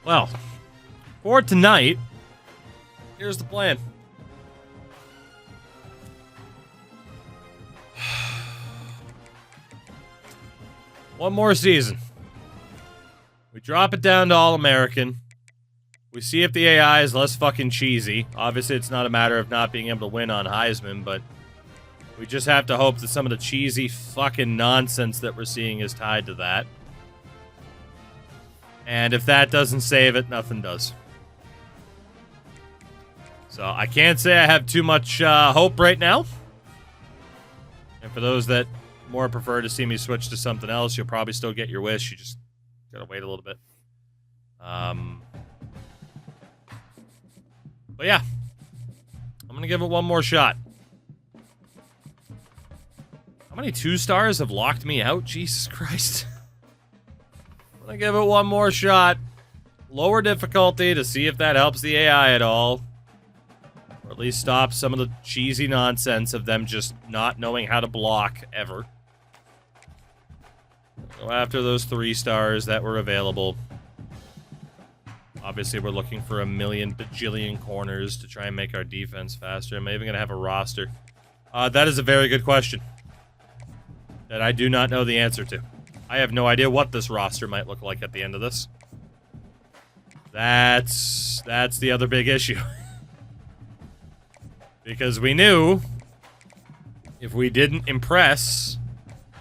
Well, for tonight, here's the plan. One more season. We drop it down to All-American. We see if the AI is less fucking cheesy. Obviously, it's not a matter of not being able to win on Heisman, but we just have to hope that some of the cheesy fucking nonsense that we're seeing is tied to that. And if that doesn't save it, nothing does. So I can't say I have too much hope right now. And for those that more prefer to see me switch to something else, you'll probably still get your wish. You just gotta wait a little bit. But yeah, I'm gonna give it one more shot. How many 2 stars have locked me out? Jesus Christ. I'm gonna give it one more shot. Lower difficulty to see if that helps the AI at all. Or at least stop some of the cheesy nonsense of them just not knowing how to block ever. Go after those 3 stars that were available. Obviously, we're looking for a million bajillion corners to try and make our defense faster. Am I even going to have a roster? That is a very good question that I do not know the answer to. I have no idea what this roster might look like at the end of this. That's the other big issue. Because we knew if we didn't impress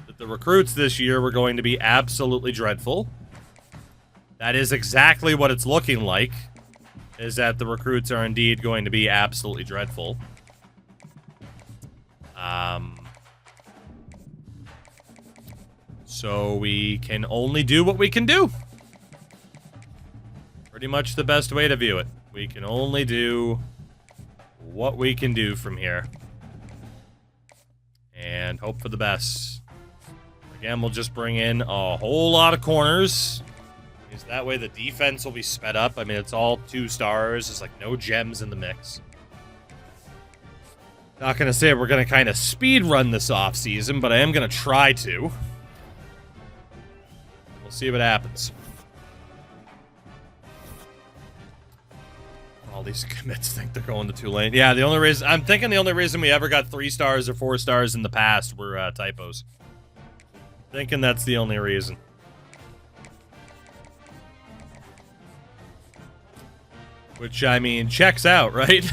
that the recruits this year were going to be absolutely dreadful. That is exactly what it's looking like, is that the recruits are indeed going to be absolutely dreadful. So we can only do what we can do. Pretty much the best way to view it. We can only do what we can do from here. And hope for the best. Again, we'll just bring in a whole lot of corners. Because that way the defense will be sped up. I mean, it's all 2 stars. There's like no gems in the mix. Not going to say we're going to kind of speed run this offseason, but I am going to try to. We'll see what happens. All these commits think they're going to Tulane. Yeah, the only reason... I'm thinking the only reason we ever got 3 stars or 4 stars in the past were typos. Thinking that's the only reason. Which, I mean, checks out, right?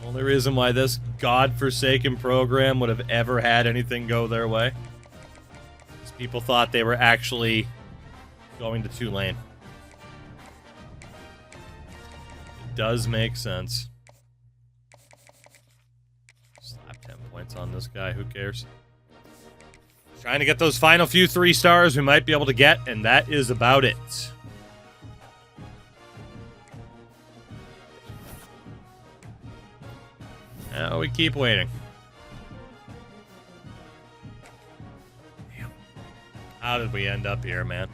Only reason why this godforsaken program would have ever had anything go their way is people thought they were actually going to Tulane. It does make sense. Slap 10 points on this guy, who cares? Trying to get those final few 3 stars we might be able to get, and that is about it. Now we keep waiting. Damn. How did we end up here, man?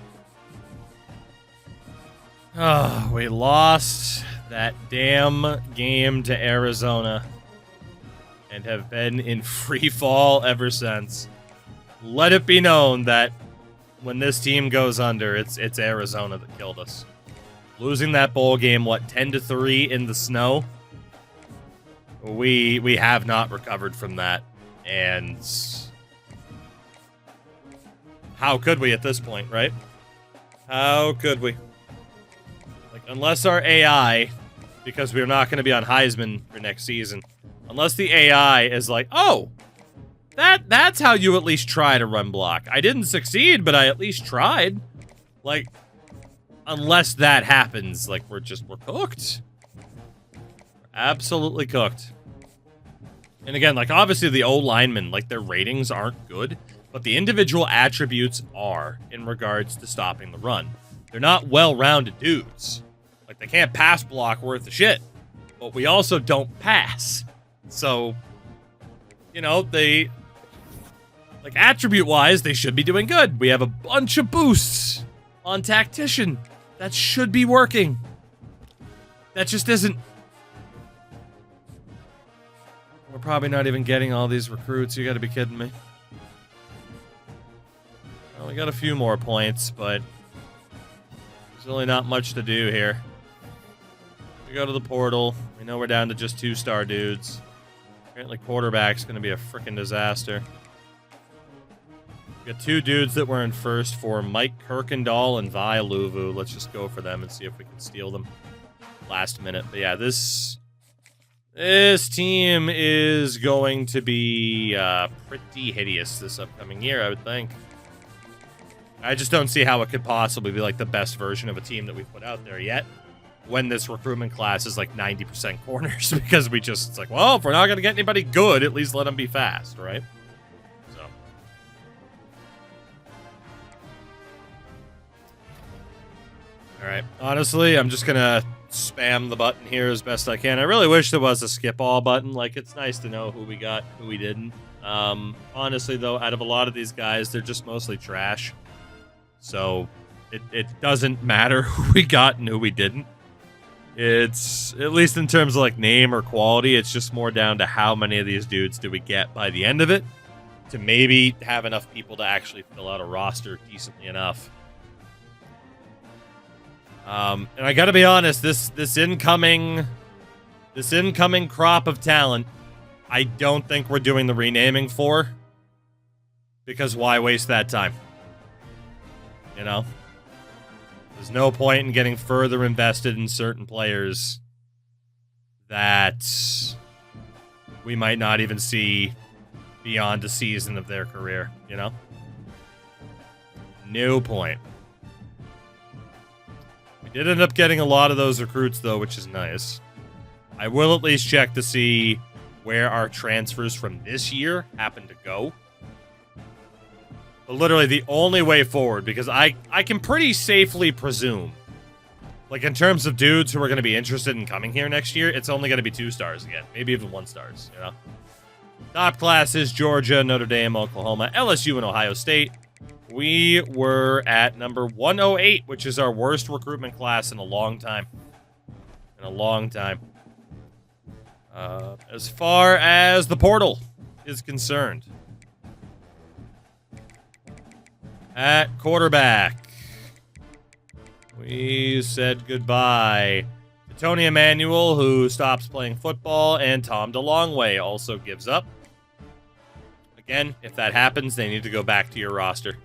Oh, we lost that damn game to Arizona and have been in free fall ever since. Let it be known that when this team goes under, it's Arizona that killed us. Losing that bowl game, what, 10-3 in the snow? We have not recovered from that, and how could we at this point, right? How could we? Like, unless our AI, because we're not going to be on Heisman for next season, unless the AI is like, oh, that's how you at least try to run block. I didn't succeed, but I at least tried. Like, unless that happens, like, we're cooked. Absolutely cooked. And again, like, obviously the O-linemen, like, their ratings aren't good, but the individual attributes are in regards to stopping the run. They're not well-rounded dudes. Like, they can't pass block worth of shit, but we also don't pass. So, you know, they, like, attribute-wise, they should be doing good. We have a bunch of boosts on Tactician. That should be working. That just isn't. We're probably not even getting all these recruits. You gotta be kidding me. Well, we got a few more points, but There's really not much to do here. We go to the portal. We know we're down to just 2-star dudes. Apparently quarterback's going to be a freaking disaster. We got 2 dudes that were in first for Mike Kirkendall and Vi Luvu. Let's just go for them and see if we can steal them last minute. But yeah, this team is going to be pretty hideous this upcoming year, I would think. I just don't see how it could possibly be like the best version of a team that we've put out there yet, when this recruitment class is like 90% corners, because it's like, well, if we're not going to get anybody good, at least let them be fast, right? So. All right. Honestly, I'm just going to spam the button here as best I can. I really wish there was a skip all button. Like, it's nice to know who we got, who we didn't. Honestly, though, out of a lot of these guys, they're just mostly trash. So it doesn't matter who we got and who we didn't. It's, at least in terms of like name or quality, it's just more down to how many of these dudes do we get by the end of it to maybe have enough people to actually fill out a roster decently enough. And I gotta be honest, this incoming crop of talent, I don't think we're doing the renaming for, because why waste that time? You know? There's no point in getting further invested in certain players that we might not even see beyond a season of their career, you know? No point. We did end up getting a lot of those recruits, though, which is nice. I will at least check to see where our transfers from this year happen to go. But literally the only way forward, because I can pretty safely presume, like in terms of dudes who are going to be interested in coming here next year, it's only going to be 2 stars again, maybe even 1 stars, you know? Top classes: Georgia, Notre Dame, Oklahoma, LSU, and Ohio State. We were at number 108, which is our worst recruitment class in a long time. As far as the portal is concerned, at quarterback, we said goodbye to Tony Emanuel, who stops playing football, and Tom DeLongway also gives up. Again, if that happens, they need to go back to your roster.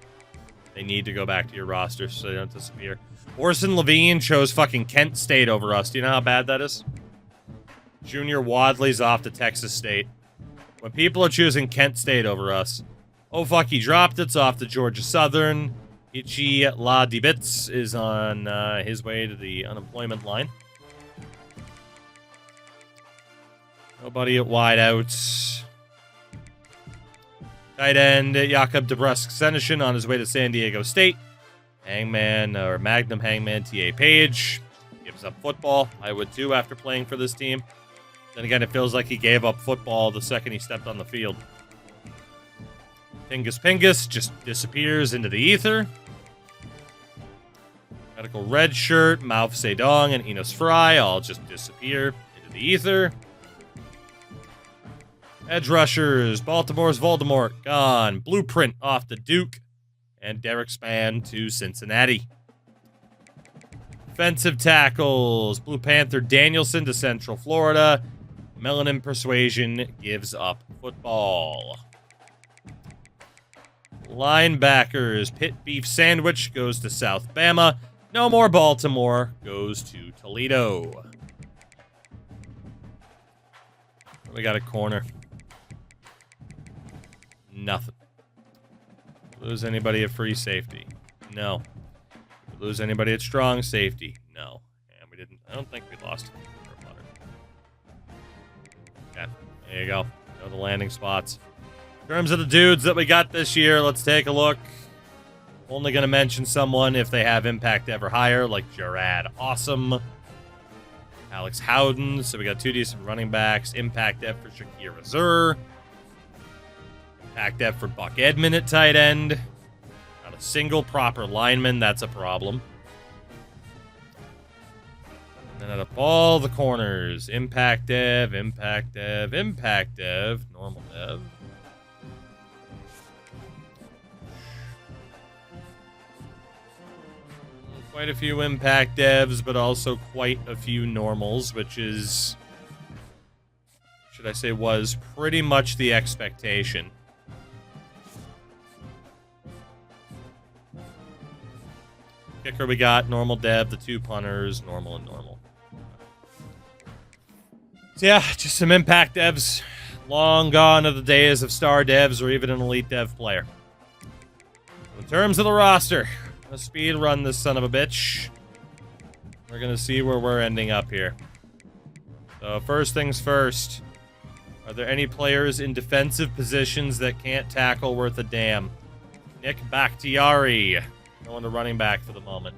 They need to go back to your roster so they don't disappear. Orson Levine chose fucking Kent State over us. Do you know how bad that is? Junior Wadley's off to Texas State. When people are choosing Kent State over us, oh fuck, he dropped it. It's off to Georgia Southern. Ichi La Dibitz is on his way to the unemployment line. Nobody at wideout. Tight end Jakob DeBrusk-Senishin on his way to San Diego State. Magnum Hangman T.A. Page gives up football. I would too after playing for this team. Then again, it feels like he gave up football the second he stepped on the field. Pingus Pingus just disappears into the ether. Medical Red Shirt, Mao Zedong, and Enos Fry all just disappear into the ether. Edge rushers, Baltimore's Voldemort, gone. Blueprint off to Duke. And Derek Span to Cincinnati. Defensive tackles, Blue Panther Danielson to Central Florida. Melanin Persuasion gives up football. Linebackers, Pit Beef Sandwich goes to South Bama. No More Baltimore goes to Toledo. We got a corner. Nothing. Lose anybody at free safety? No. Lose anybody at strong safety? No. And we didn't. I don't think we lost him for a flutter. Okay. There you go. Know the landing spots. In terms of the dudes that we got this year, let's take a look. Only going to mention someone if they have impact ever higher, like Jarad Awesome, Alex Howden. So we got 2 decent running backs. Impact F for Shakir Azur. Impact F for Buck Edmond at tight end. Not a single proper lineman. That's a problem. And then out of all the corners, Impact Dev, Impact Dev, Impact Dev, Normal Dev. Quite a few impact devs, but also quite a few normals, which is, should I say, was pretty much the expectation. Kicker, we got normal dev, the 2 punters, normal and normal. So yeah, just some impact devs. Long gone are the days of star devs or even an elite dev player. In terms of the roster, let's speed run this son of a bitch. We're gonna see where we're ending up here. So first things first. Are there any players in defensive positions that can't tackle worth a damn? Nick Bakhtiari. Going to running back for the moment.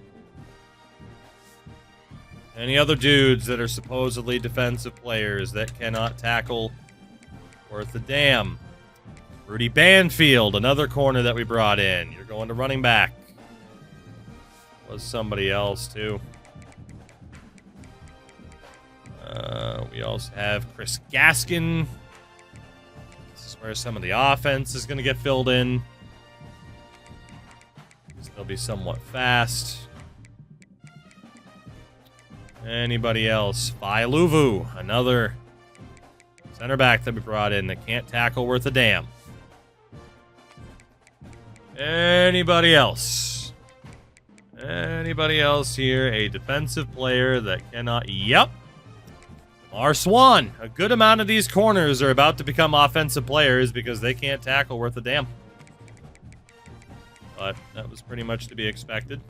Any other dudes that are supposedly defensive players that cannot tackle worth a damn? Rudy Banfield, another corner that we brought in. You're going to running back. Was somebody else, too. We also have Chris Gaskin. This is where some of the offense is going to get filled in. They'll be somewhat fast. Anybody else? Failuvu, another center back that we brought in that can't tackle worth a damn. Anybody else? Anybody else here? A defensive player that cannot... Yep. Mar Swan. A good amount of these corners are about to become offensive players because they can't tackle worth a damn. But that was pretty much to be expected.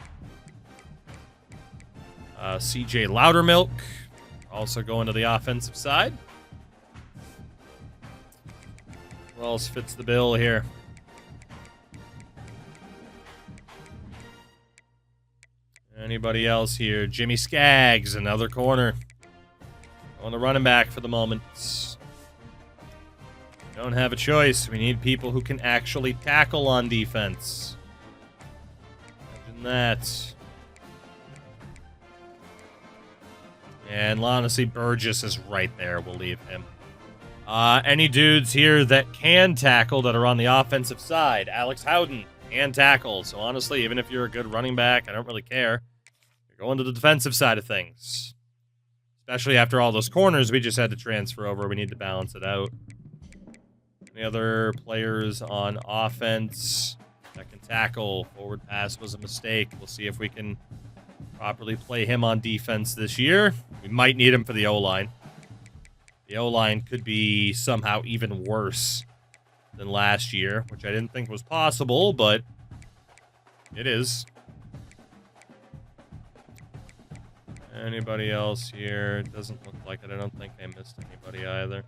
CJ Loudermilk, also going to the offensive side. Who else fits the bill here? Anybody else here? Jimmy Skaggs, another corner. On the running back for the moment. Don't have a choice. We need people who can actually tackle on defense. Imagine that. And honestly, Burgess is right there. We'll leave him. Any dudes here that can tackle that are on the offensive side? Alex Howden can tackle. So honestly, even if you're a good running back, I don't really care. You're going to the defensive side of things. Especially after all those corners we just had to transfer over. We need to balance it out. Any other players on offense that can tackle? Forward pass was a mistake. We'll see if we can properly play him on defense this year. We might need him for the O-line. The O-line could be somehow even worse than last year, which I didn't think was possible, but it is. Anybody else here? Doesn't look like it. I don't think I missed anybody either.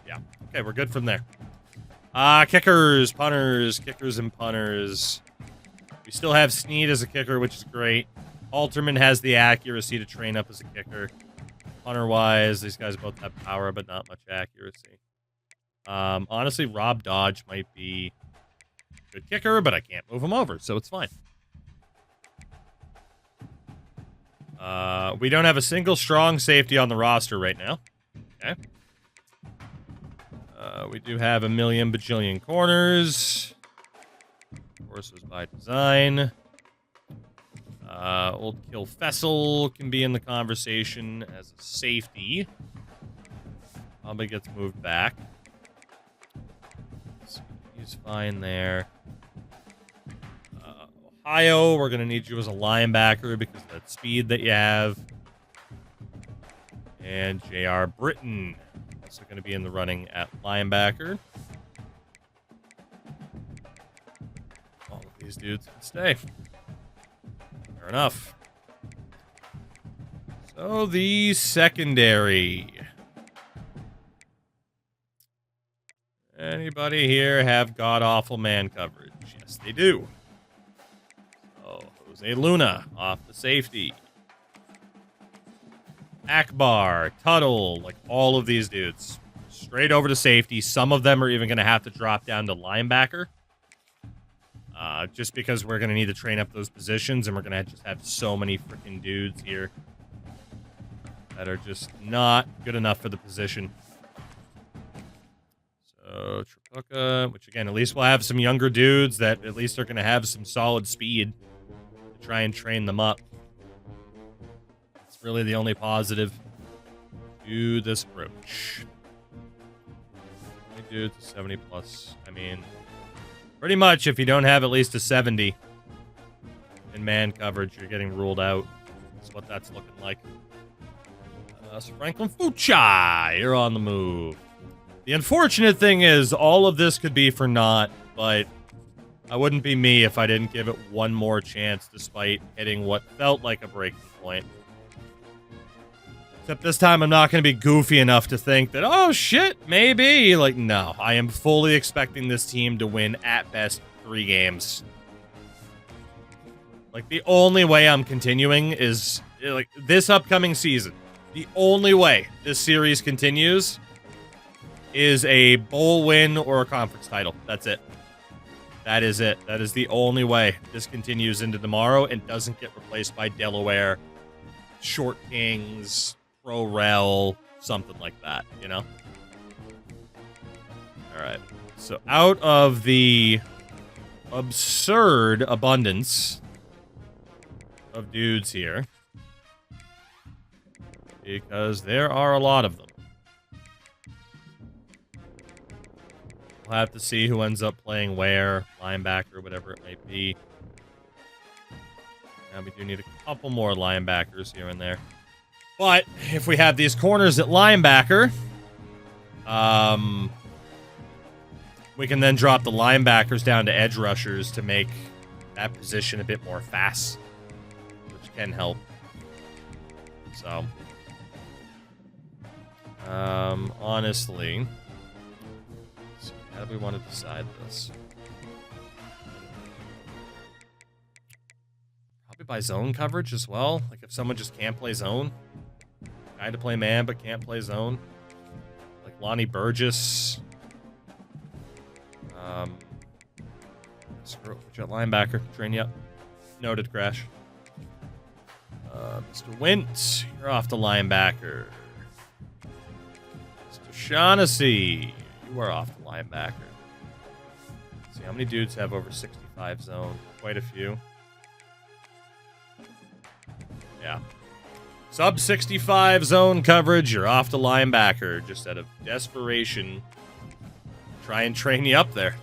Yeah. Okay, we're good from there. Kickers, punters, kickers and punters. We still have Snead as a kicker, which is great. Alterman has the accuracy to train up as a kicker. Punter-wise, these guys both have power, but not much accuracy. Honestly, Rob Dodge might be a good kicker, but I can't move him over, so it's fine. We don't have a single strong safety on the roster right now. Okay. We do have a million bajillion corners. Of course, it was by design. Old Kill Fessel can be in the conversation as a safety. Probably gets moved back. So he's fine there. Ohio, we're going to need you as a linebacker because of that speed that you have. And J.R. Britton, also going to be in the running at linebacker. All of these dudes can stay. Fair enough. So the secondary. Anybody here have god-awful man coverage? Yes, they do. So Jose Luna off the safety. Akbar, Tuttle, like all of these dudes. Straight over to safety. Some of them are even going to have to drop down to linebacker. Just because we're going to need to train up those positions, and we're going to just have so many freaking dudes here that are just not good enough for the position. So, Tripucka, which again, at least we'll have some younger dudes that at least are going to have some solid speed. try and train them up. It's really the only positive to this approach. Do to 70 plus. I mean, pretty much if you don't have at least a 70 in man coverage, you're getting ruled out. That's what that's looking like. So Franklin Fucha, you're on the move. The unfortunate thing is all of this could be for naught, but I wouldn't be me if I didn't give it one more chance despite hitting what felt like a breaking point. Except this time I'm not going to be goofy enough to think that, oh shit, maybe. Like, no, I am fully expecting this team to win at best 3 games. Like, the only way I'm continuing is, like, this upcoming season. The only way this series continues is a bowl win or a conference title. That's it. That is it. That is the only way this continues into tomorrow and doesn't get replaced by Delaware, Short Kings, Pro Rel, something like that, you know? Alright. So out of the absurd abundance of dudes here, because there are a lot of them, we'll have to see who ends up playing where, linebacker, whatever it might be. Now we do need a couple more linebackers here and there. But if we have these corners at linebacker, we can then drop the linebackers down to edge rushers to make that position a bit more fast, which can help. So, honestly, so how do we want to decide this? Probably by zone coverage as well. Like if someone just can't play zone. Guy to play man, but can't play zone. Like Lonnie Burgess. Screw it. Put you at linebacker. Train you up. Noted, Crash. Mr. Wint, you're off to linebacker. Mr. Shaughnessy, you are off to linebacker. Let's see, how many dudes have over 65 zone? Quite a few. Yeah. Sub 65 zone coverage, you're off to linebacker. Just out of desperation, try and train you up there.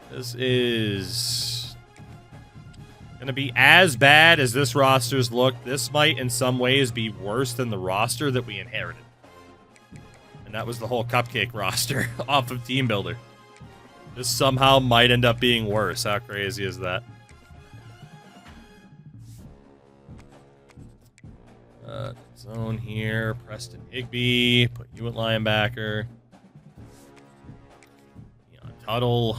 This is going to be as bad as this roster's look. This might, in some ways, be worse than the roster that we inherited. And that was the whole cupcake roster off of Team Builder. This somehow might end up being worse. How crazy is that? Zone here. Preston Higbee. Put you at linebacker. Keon Tuttle.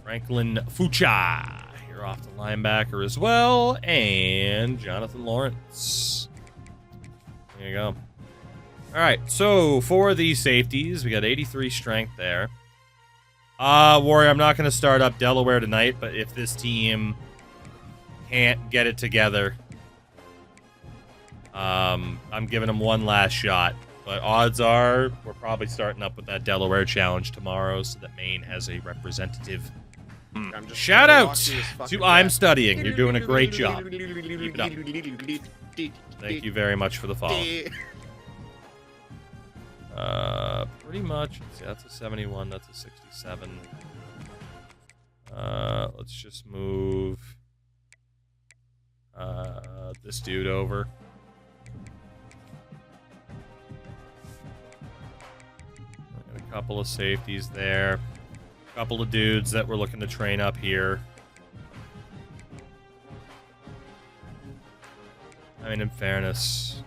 Franklin Fucha. You're off to linebacker as well. And Jonathan Lawrence. There you go. All right. So for the safeties, we got 83 strength there. Warrior, I'm not going to start up Delaware tonight, but if this team can't get it together, I'm giving them one last shot. But odds are we're probably starting up with that Delaware challenge tomorrow so that Maine has a representative. Shout out to I'm Studying. You're doing a great job. Keep it up. Thank you very much for the follow. Pretty much. Let's see, that's a 71. That's a 67. Let's just move this dude over. Got a couple of safeties there. A couple of dudes that we're looking to train up here. I mean, in fairness,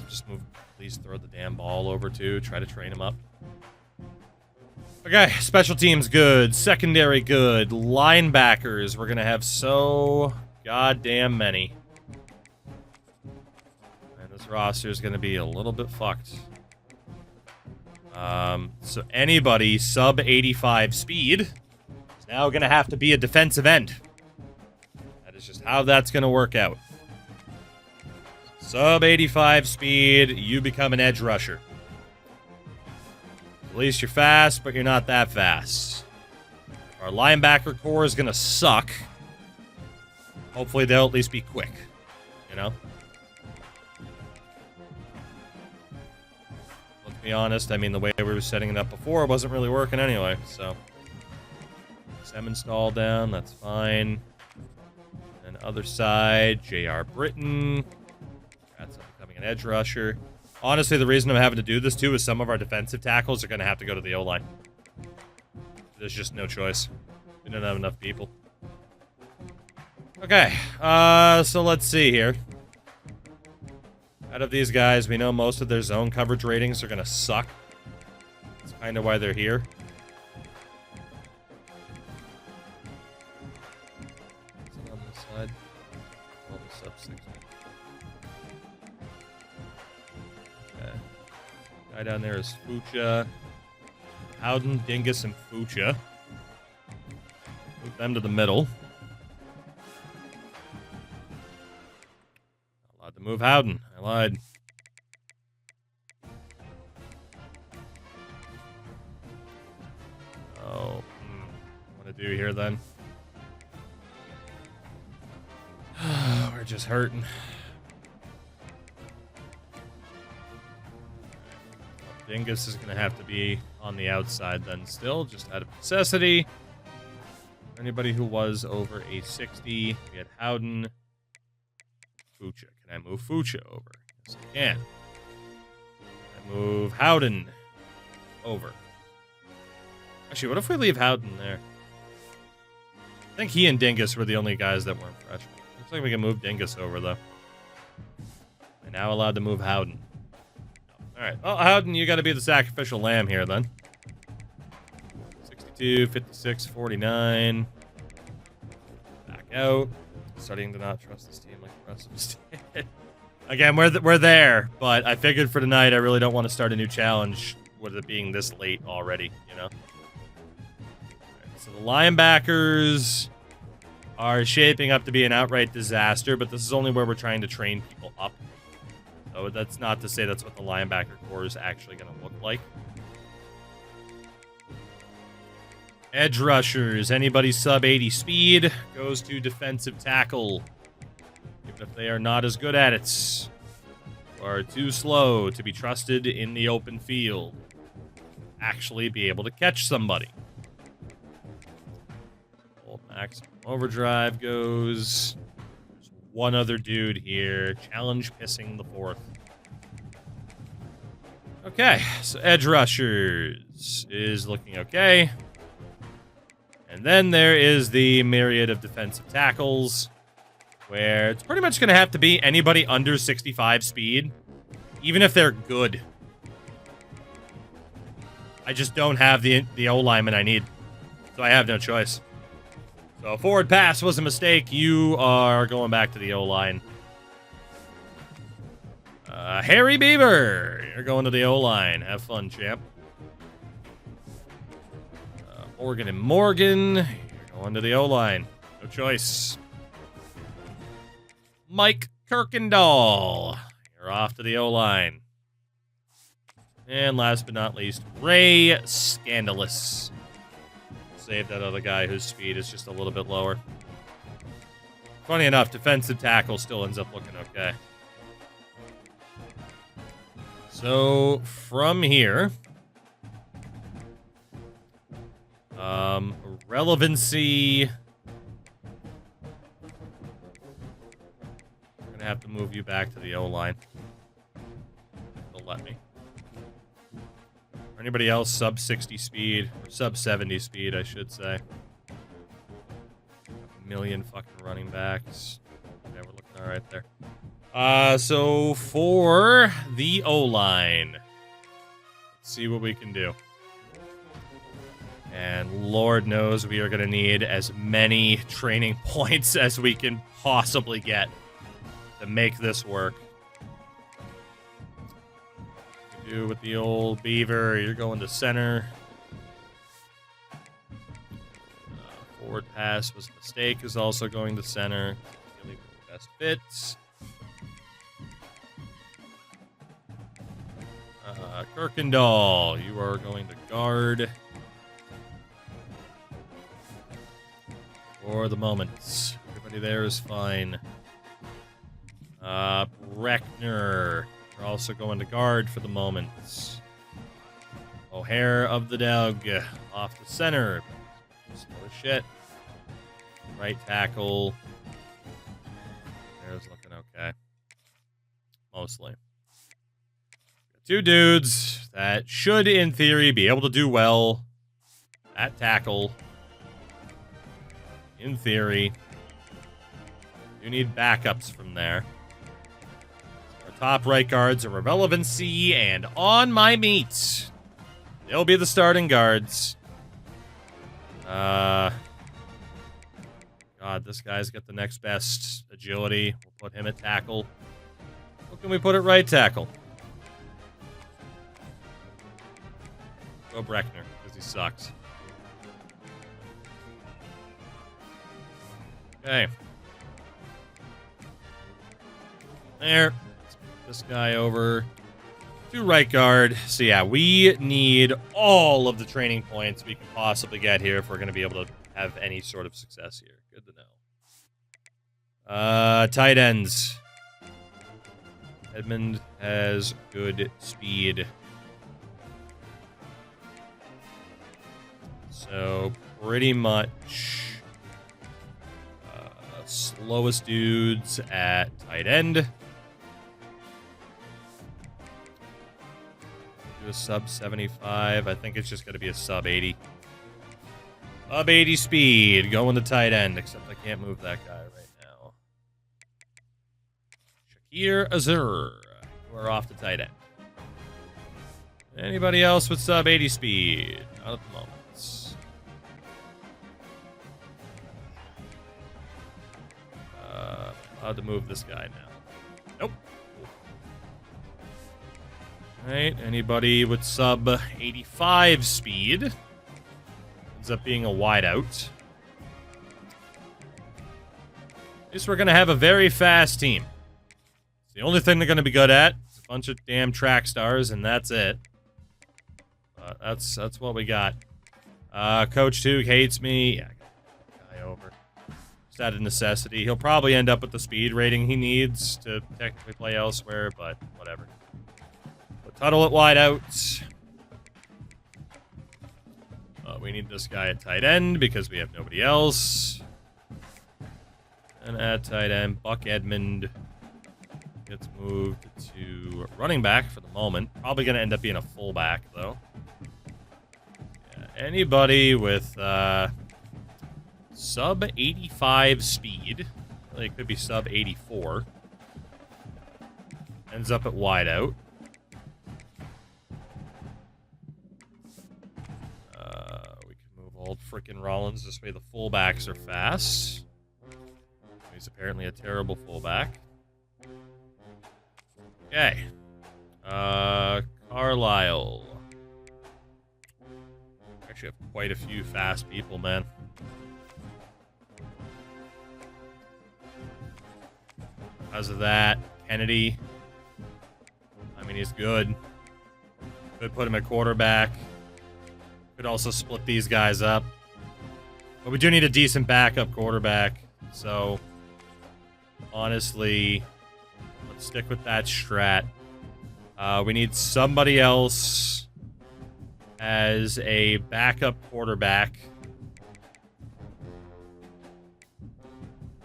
just move. Please throw the damn ball over too. Try to train him up. Okay, special teams good. Secondary good. Linebackers, we're going to have so goddamn many. And this roster is going to be a little bit fucked. So anybody sub 85 speed is now going to have to be a defensive end. That is just how that's going to work out. Sub 85 speed, you become an edge rusher. At least you're fast, but you're not that fast. Our linebacker core is going to suck. Hopefully they'll at least be quick, you know? Let's be honest, I mean, the way we were setting it up before wasn't really working anyway, so. Sem install down, that's fine. And other side, J.R. Britton. That's becoming an edge rusher. Honestly, the reason I'm having to do this, too, is some of our defensive tackles are going to have to go to the O-line. There's just no choice. We don't have enough people. Okay, so let's see here. Out of these guys, we know most of their zone coverage ratings are going to suck. That's kind of why they're here. On this side. All the sub 6. Okay. Guy down there is Fucha. Howden, Dingus, and Fucha. Move them to the middle. Not allowed to move Howden. I lied. Oh, what to do here then? We're just hurting. Dingus is going to have to be on the outside then still, just out of necessity. Anybody who was over a 60, we had Howden. Fucha. Can I move Fucha over? Yes, I can. Can I move Howden over? Actually, what if we leave Howden there? I think he and Dingus were the only guys that weren't freshmen. Looks like we can move Dingus over, though. We're now allowed to move Howden. Alright, well, Howden, you gotta be the sacrificial lamb here, then. 62, 56, 49. Back out. Starting to not trust this team like the rest of us did. Again, we're there, but I figured for tonight I really don't want to start a new challenge with it being this late already, you know? Right, so the linebackers are shaping up to be an outright disaster, but this is only where we're trying to train people up. So that's not to say that's what the linebacker core is actually going to look like. Edge rushers. Anybody sub 80 speed goes to defensive tackle. Even if they are not as good at it. Or too slow to be trusted in the open field. Actually be able to catch somebody. Old maximum overdrive goes. One other dude here. Challenge pissing the fourth. Okay, so edge rushers is looking okay. And then there is the myriad of defensive tackles, where it's pretty much going to have to be anybody under 65 speed, even if they're good. I just don't have the O-lineman I need, so I have no choice. So forward pass was a mistake. You are going back to the O-line. Harry Beaver, you're going to the O-line. Have fun, champ. Morgan and Morgan, you're going to the O-line. No choice. Mike Kirkendall, you're off to the O-line. And last but not least, Ray Scandalous. Save that other guy whose speed is just a little bit lower. Funny enough, defensive tackle still ends up looking okay. So, from here... relevancy... I'm gonna have to move you back to the O-line. They'll let me. Or anybody else sub 60 speed, or sub 70 speed, I should say. A million fucking running backs. Yeah, we're looking alright there. So for the O-line, let's see what we can do. And Lord knows we are going to need as many training points as we can possibly get to make this work. Do with the old Beaver, you're going to center. Forward pass was a mistake, is also going to center. Really the best fits. Kirkendall, you are going to guard. For the moment. Everybody there is fine. Breckner. We're also going to guard for the moment. O'Hare of the Dog. Off the center. Slow as shit. Right tackle. There's looking okay. Mostly. Two dudes that should, in theory, be able to do well at tackle. In theory. You need backups from there. Our top right guards are irrelevancy, and on my meat, they'll be the starting guards. God, this guy's got the next best agility. We'll put him at tackle. What can we put at right tackle? Go Breckner, because he sucks. Okay. There. Let's move this guy over to right guard. So yeah, we need all of the training points we can possibly get here if we're going to be able to have any sort of success here. Good to know. Tight ends. Edmund has good speed. So pretty much slowest dudes at tight end. Do a sub 75. I think it's just going to be a sub 80. Sub 80 speed going to tight end, except I can't move that guy right now. Shakir Azur. We're off to tight end. Anybody else with sub 80 speed? Not at the moment. Allowed to move this guy now. Nope. Alright, anybody with sub 85 speed ends up being a wideout. At least we're going to have a very fast team. It's the only thing they're going to be good at. It's a bunch of damn track stars, and that's it. That's what we got. Coach Toog hates me. Yeah, I got that guy over. Just out of necessity. He'll probably end up with the speed rating he needs to technically play elsewhere, but whatever. Put Tuttle at wideouts. We need this guy at tight end because we have nobody else. And at tight end, Buck Edmund gets moved to running back for the moment. Probably going to end up being a fullback, though. Yeah, anybody with sub 85 speed. Well, it could be sub 84. Ends up at wideout. We can move old frickin' Rollins. This way the fullbacks are fast. He's apparently a terrible fullback. Okay. Carlisle. Actually have quite a few fast people, man. Because of that, Kennedy, I mean, he's good. Could put him at quarterback. Could also split these guys up. But we do need a decent backup quarterback. So, honestly, let's stick with that strat. We need somebody else as a backup quarterback.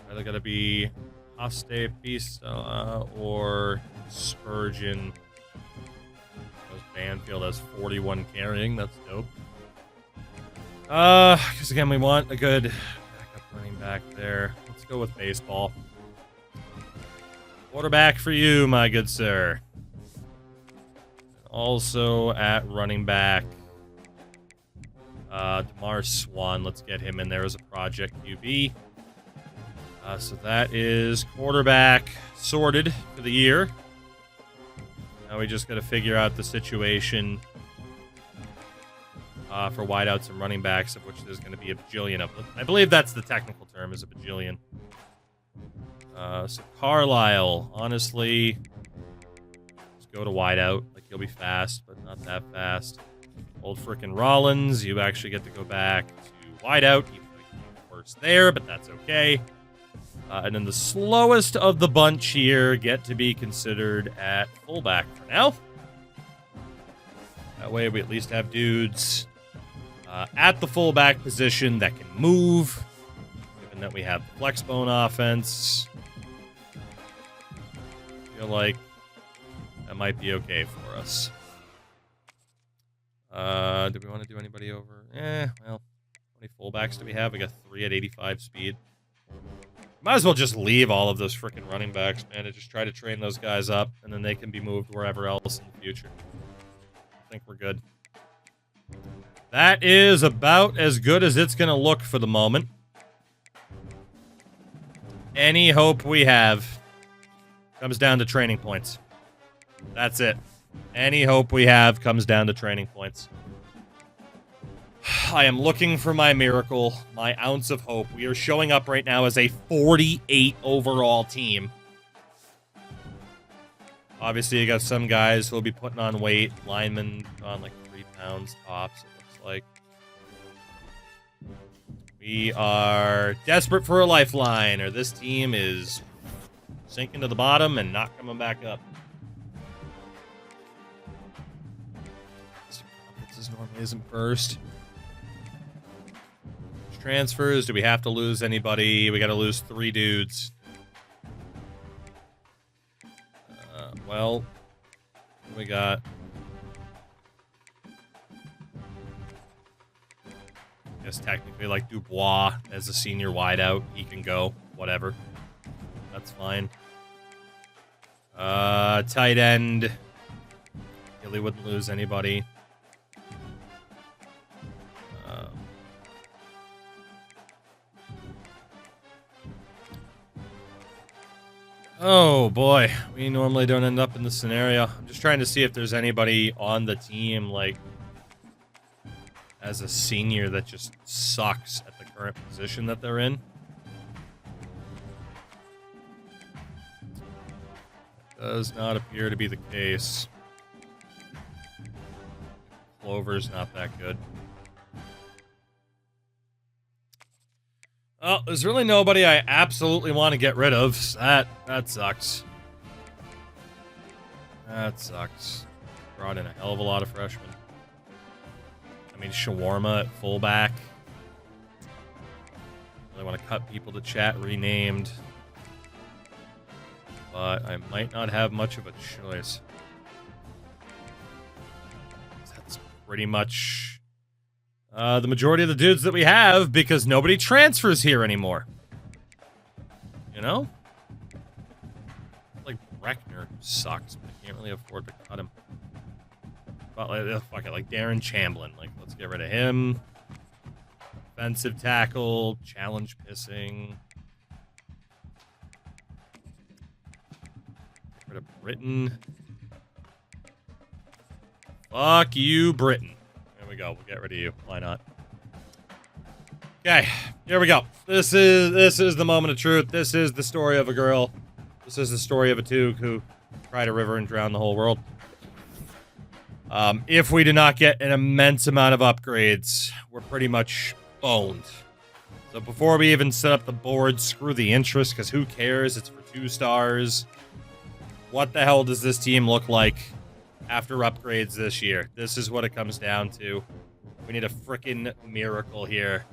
Either gonna be Hoste Pista or Spurgeon. Banfield has 41 carrying. That's dope. Because again, we want a good backup running back there. Let's go with baseball. Quarterback for you, my good sir. Also at running back, DeMar Swan. Let's get him in there as a project QB. So that is quarterback sorted for the year. Now we just got to figure out the situation for wideouts and running backs, of which there's going to be a bajillion of them. I believe that's the technical term, is a bajillion. So Carlisle, honestly, just go to wideout. Like, he'll be fast, but not that fast. Old frickin' Rollins, you actually get to go back to wideout, even though you can't, of course, first there, but that's okay. And then the slowest of the bunch here get to be considered at fullback for now. That way we at least have dudes at the fullback position that can move, given that we have the flex bone offense. I feel like that might be okay for us. Do we want to do anybody over? Well, how many fullbacks do we have? We got 3 at 85 speed. Might as well just leave all of those freaking running backs, man, and just try to train those guys up, and then they can be moved wherever else in the future. I think we're good. That is about as good as it's going to look for the moment. Any hope we have comes down to training points. That's it. Any hope we have comes down to training points. I am looking for my miracle, my ounce of hope. We are showing up right now as a 48 overall team. Obviously, you got some guys who will be putting on weight. Linemen on like 3 pounds tops, it looks like. We are desperate for a lifeline, or this team is sinking to the bottom and not coming back up. This normally isn't first. Transfers. Do we have to lose anybody? We got to lose 3 dudes. Well, what do we got? I guess technically, like Dubois as a senior wideout, he can go. Whatever. That's fine. Tight end. Really wouldn't lose anybody. Oh boy, we normally don't end up in this scenario. I'm just trying to see if there's anybody on the team, like, as a senior that just sucks at the current position that they're in. Does not appear to be the case. Clover's not that good. Well, there's really nobody I absolutely want to get rid of. That sucks. That sucks. Brought in a hell of a lot of freshmen. I mean, Shawarma at fullback. Really want to cut people to chat renamed. But I might not have much of a choice. That's pretty much the majority of the dudes that we have, because nobody transfers here anymore. You know? Like, Breckner sucks, but I can't really afford to cut him. But, like, fuck it, like Darren Chamblin. Like, let's get rid of him. Offensive tackle, challenge pissing. Get rid of Britain. Fuck you, Britain. There we go. We'll get rid of you. Why not? Okay, here we go. This is the moment of truth. This is the story of a girl. This is the story of a Toog who cried a river and drowned the whole world. If we do not get an immense amount of upgrades, we're pretty much boned. So before we even set up the board, screw the interest, because who cares? It's for 2 stars. What the hell does this team look like after upgrades this year? This is what it comes down to. We need a frickin' miracle here.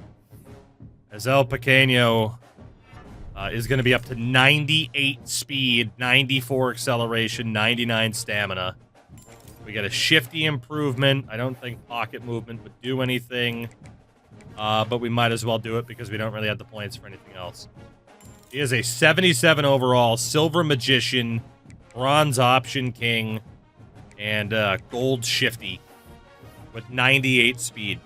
As El Pequeño is going to be up to 98 speed, 94 acceleration, 99 stamina. We got a shifty improvement. I don't think pocket movement would do anything. But we might as well do it because we don't really have the points for anything else. He is a 77 overall, silver magician, bronze option king, and gold shifty with 98 speed.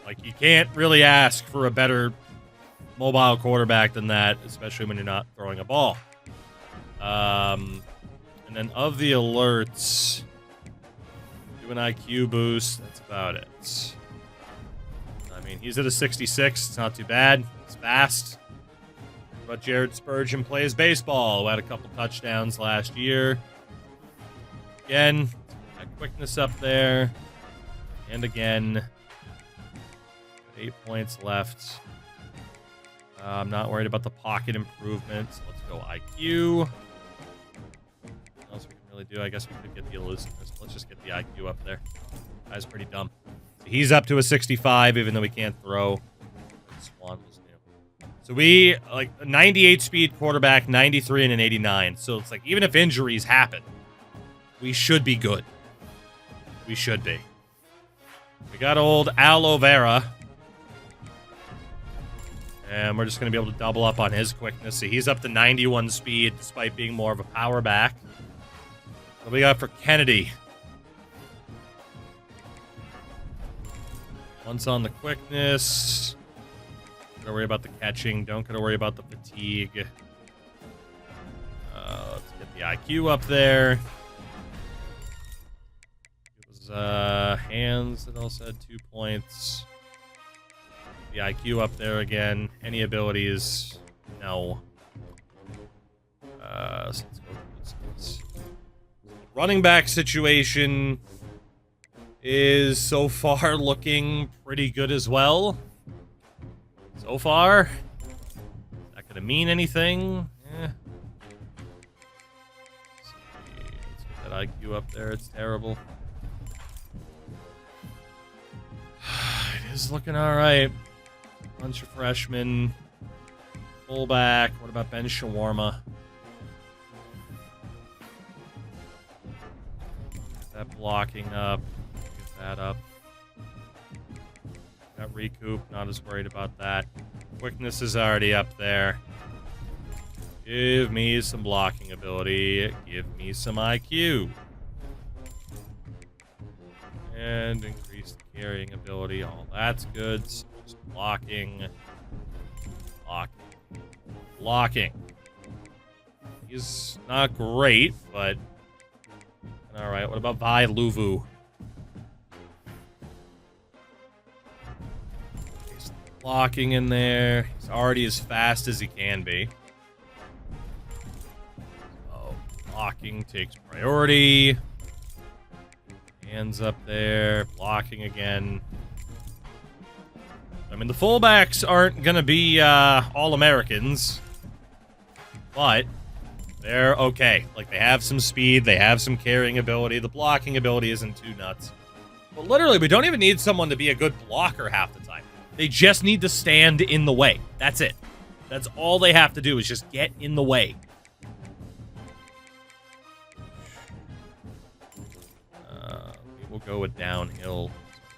Like, you can't really ask for a better mobile quarterback than that, especially when you're not throwing a ball. And then of the alerts, do an IQ boost. That's about it. I mean, he's at a 66. It's not too bad. It's fast. But Jared Spurgeon plays baseball, who had a couple touchdowns last year. Again, got quickness up there. And again. 8 points left. I'm not worried about the pocket improvements. Let's go IQ. What else we can really do? I guess we could get the elusiveness. Let's just get the IQ up there. Guy's pretty dumb. So he's up to a 65, even though we can't throw. Swan was new. So we, like, a 98 speed quarterback, 93 and an 89. So it's like, even if injuries happen, we should be good. We should be. We got old Aloe Vera. And we're just going to be able to double up on his quickness. So he's up to 91 speed, despite being more of a power back. What do we got for Kennedy? Once on the quickness. Don't worry about the catching. Don't gotta worry about the fatigue. Let's get the IQ up there. It was hands that also had 2 points. The IQ up there again. Any abilities? No. So let's go through this. Running back situation is so far looking pretty good as well. So far. Not gonna mean anything. Let's get that IQ up there. It's terrible. It is looking alright. Bunch of freshmen. Fullback. What about Ben Shawarma? Get that blocking up. Get that up. Got recoup. Not as worried about that. Quickness is already up there. Give me some blocking ability. Give me some IQ. And increase the carrying ability. All that's good. So just blocking. Blocking. He's not great, but alright. What about Vi Luvu? He's blocking in there. He's already as fast as he can be. So blocking takes priority. Hands up there. Blocking again. I mean, the fullbacks aren't going to be All-Americans, but they're okay. Like, they have some speed. They have some carrying ability. The blocking ability isn't too nuts. But literally, we don't even need someone to be a good blocker half the time. They just need to stand in the way. That's it. That's all they have to do is just get in the way. We'll go with downhill.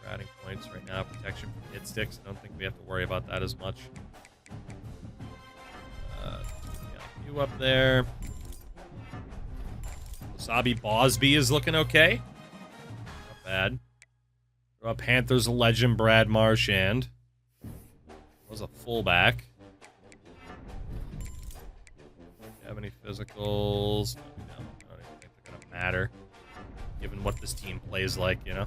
We're adding points right now. Protection from hit sticks. I don't think we have to worry about that as much. Yeah, you up there. Wasabi Bosby is looking okay. Not bad. Panthers legend Brad Marchand. Was a fullback. Do you have any physicals? No, I don't even think they're going to matter. Given what this team plays like, you know?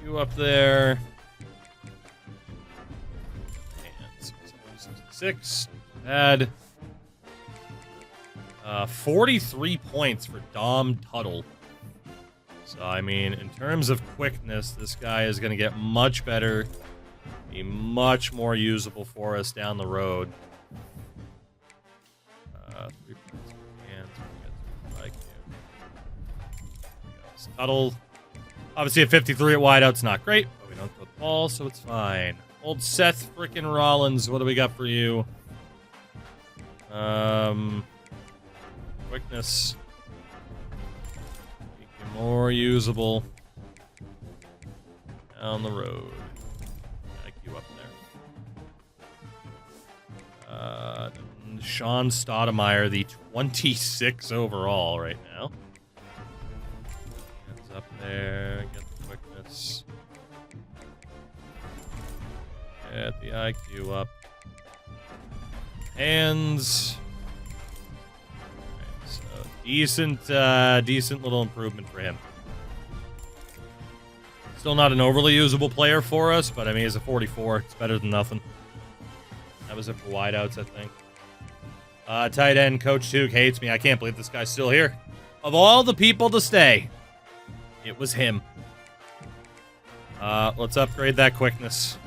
IQ up there. And 66. Bad. 43 points for Dom Tuttle. So, I mean, in terms of quickness, this guy is going to get much better. Be much more usable for us down the road. 3 points for hands. Tuttle, obviously at 53 at wideout's not great, but we don't throw the ball, so it's fine. Old Seth frickin' Rollins, what do we got for you? Quickness. Make you more usable. Down the road. IQ up there. Sean Stoudemire, the 26 overall right now. Up there, get the quickness. Get the IQ up. Hands. Right, so decent little improvement for him. Still not an overly usable player for us, but I mean, he's a 44. It's better than nothing. That was it for wideouts, I think. Tight end, Coach Took hates me. I can't believe this guy's still here. Of all the people to stay, it was him. Let's upgrade that quickness.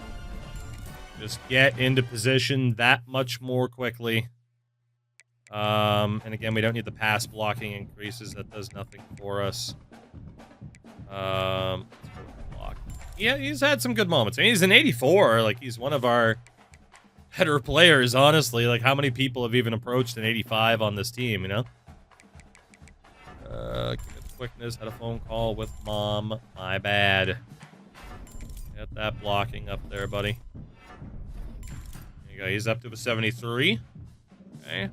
Just get into position that much more quickly. And again, we don't need the pass blocking increases. That does nothing for us. Let's go with block. Yeah, he's had some good moments. I mean, he's an 84. Like, he's one of our better players, honestly. Like, how many people have even approached an 85 on this team, you know? Quickness, had a phone call with mom. My bad. Get that blocking up there, buddy. There you go. He's up to a 73. Okay.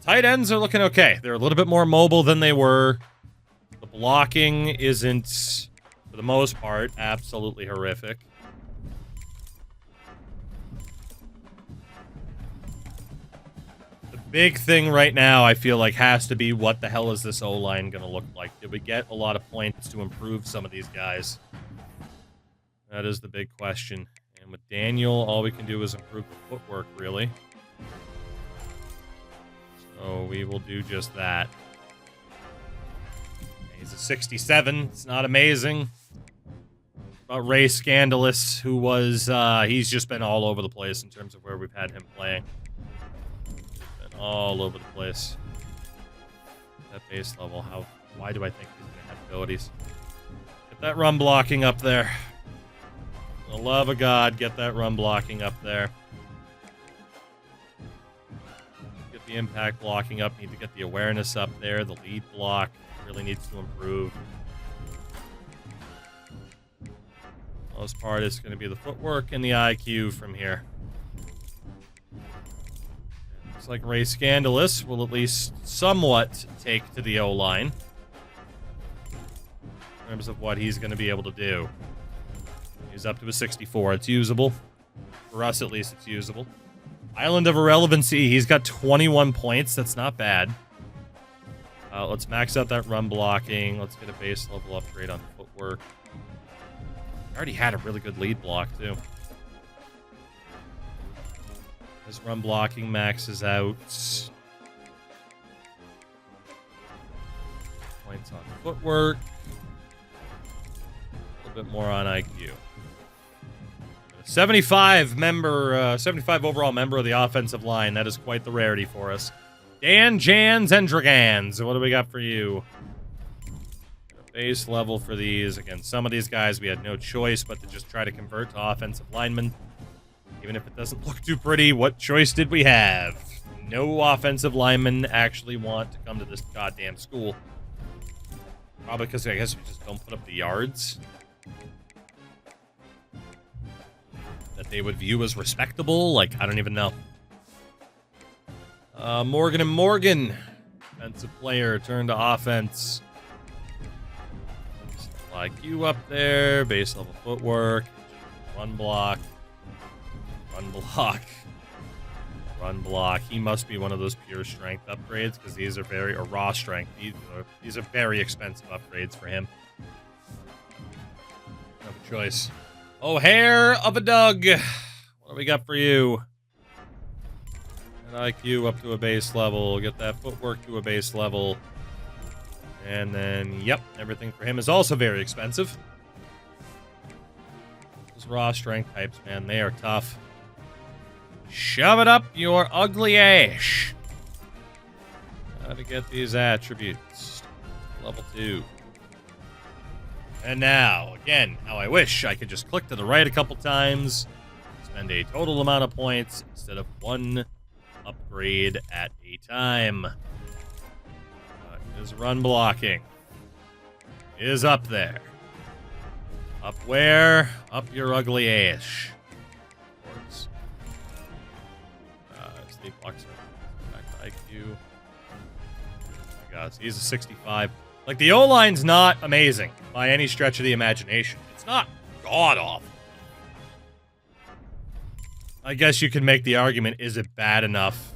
Tight ends are looking okay. They're a little bit more mobile than they were. The blocking isn't, for the most part, absolutely horrific. The big thing right now, I feel like, has to be what the hell is this O-line going to look like? Did we get a lot of points to improve some of these guys? That is the big question. And with Daniel, all we can do is improve the footwork, really. So we will do just that. He's a 67. It's not amazing. About Ray Scandalous, who was, he's just been all over the place in terms of where we've had him playing. He's been all over the place. That base level, why do I think he's going to have abilities? Get that run blocking up there. For the love of God, get that run blocking up there. Get the impact blocking up. Need to get the awareness up there. The lead block really needs to improve. Most part is going to be the footwork and the IQ from here. Looks like Ray Scandalous will at least somewhat take to the O-line in terms of what he's going to be able to do. He's up to a 64. It's usable. For us, at least, it's usable. Island of Irrelevancy. He's got 21 points. That's not bad. Let's max out that run blocking. Let's get a base level upgrade on footwork. I already had a really good lead block, too. His run blocking maxes out. Points on footwork. A little bit more on IQ. 75 overall member of the offensive line. That is quite the rarity for us. Dan, Jans, and Dragans. What do we got for you? Base level for these. Again, some of these guys we had no choice but to just try to convert to offensive linemen. Even if it doesn't look too pretty, what choice did we have? No offensive linemen actually want to come to this goddamn school. Probably because I guess we just don't put up the yards that they would view as respectable. Like, I don't even know. Morgan and Morgan. Defensive player, turn to offense. IQ up there. Base level footwork. Run block. Run block. Run block. He must be one of those pure strength upgrades because these are very, or raw strength. These are very expensive upgrades for him. No choice. Oh, hair of a Doug. What do we got for you? IQ up to a base level. Get that footwork to a base level. And then, yep, everything for him is also very expensive. Those raw strength types, man, they are tough. Shove it up your ugly ash. How to get these attributes. Level 2. And now, again, how I wish I could just click to the right a couple times. Spend a total amount of points instead of one upgrade at a time. His run blocking is up there. Up where? Up your ugly ash. Of course. Sleep blocks back to IQ. Oh my God, he's a 65. Like, the O-line's not amazing by any stretch of the imagination. It's not god-awful. I guess you can make the argument, is it bad enough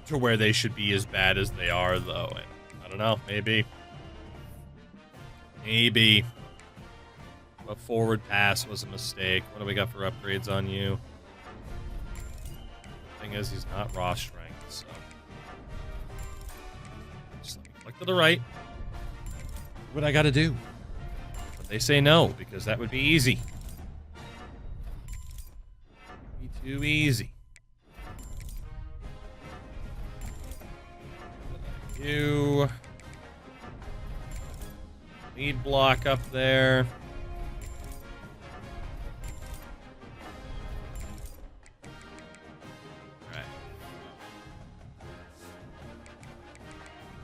to where they should be as bad as they are, though? And I don't know, maybe. Maybe. A forward pass was a mistake. What do we got for upgrades on you? Thing is, he's not raw strength, so. Just click to the right. What I gotta do? They say no, because that would be easy. Be too easy. You lead block up there. Alright.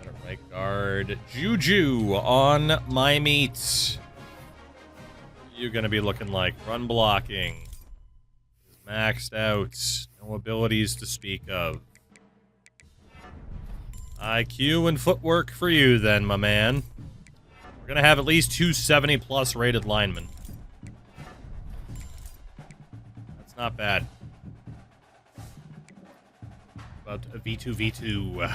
Got a right guard. Juju on my meat. You're gonna be looking like run blocking. Is maxed out. No abilities to speak of. IQ and footwork for you then, my man. We're gonna have at least 270 plus rated linemen. That's not bad. About a V2, V2.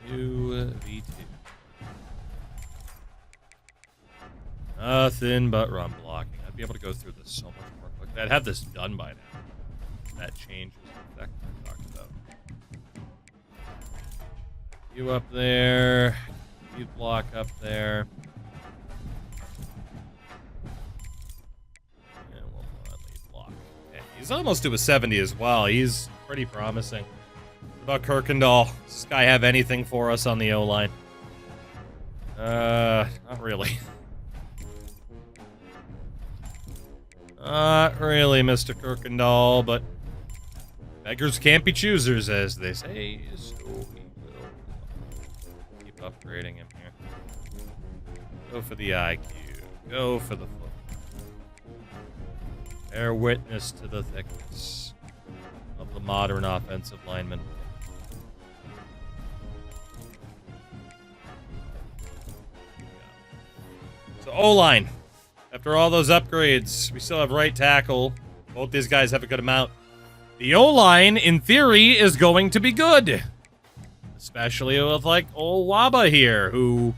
V2, V2. Nothing but run blocking. I'd be able to go through this so much more quickly. I'd have this done by now. That changes the effect I talked about. You up there. You block up there. And we'll lead block. Okay, he's almost to a 70 as well. He's pretty promising. What about Kirkendall? Does this guy have anything for us on the O-line? Not really. Not really, Mr. Kirkendall, but beggars can't be choosers, as they say, so we will keep upgrading him here. Go for the IQ. Go for the foot. Bear witness to the thickness of the modern offensive lineman. So, O-line. After all those upgrades, we still have right tackle. Both these guys have a good amount. The O-line, in theory, is going to be good. Especially with, like, old Waba here, who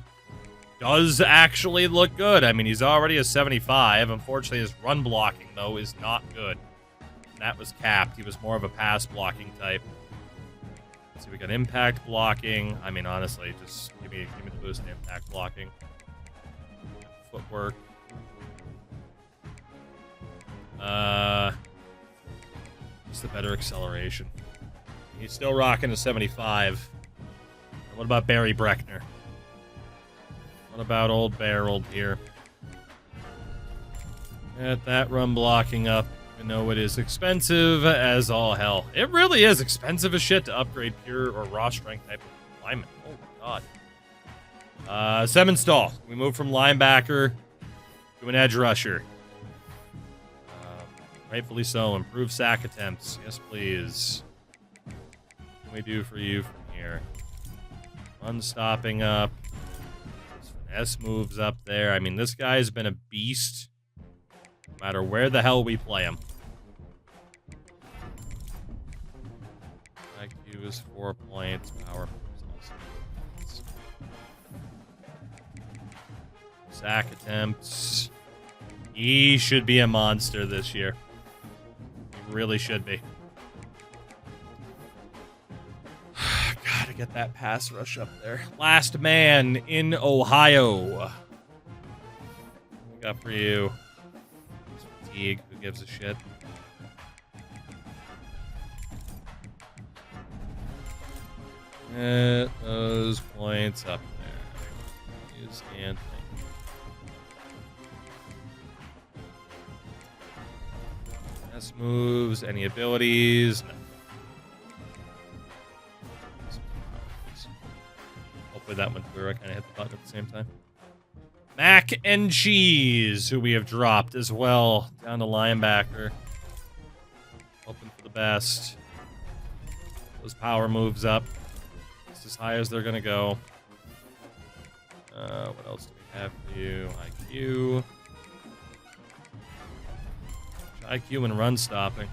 does actually look good. I mean, he's already a 75. Unfortunately, his run blocking, though, is not good. That was capped. He was more of a pass blocking type. Let's see, we got impact blocking. I mean, honestly, just give me the boost in impact blocking. Footwork. Just the better acceleration. He's still rocking a 75. What about Barry Breckner? What about old Barrel here? Get that run blocking up. I know it is expensive as all hell. It really is expensive as shit to upgrade pure or raw strength type of lineman. Oh my god. Semenstall. We move from linebacker to an edge rusher. Rightfully so. Improve sack attempts. Yes, please. What can we do for you from here? Run stopping up. S moves up there. I mean, this guy's been a beast. No matter where the hell we play him. IQ is 4 points. Power moves also 4 points. Sack attempts. He should be a monster this year. Really should be. Gotta get that pass rush up there. Last man in Ohio. What we got for you? Fatigue. Who gives a shit? Get those points up there. Use Anthony. Moves, any abilities? No. Hopefully that went through. I kind of hit the button at the same time. Mac and Cheese, who we have dropped as well, down to linebacker. Hoping for the best. Those power moves up. It's as high as they're going to go. What else do we have for you? IQ. IQ and run stopping.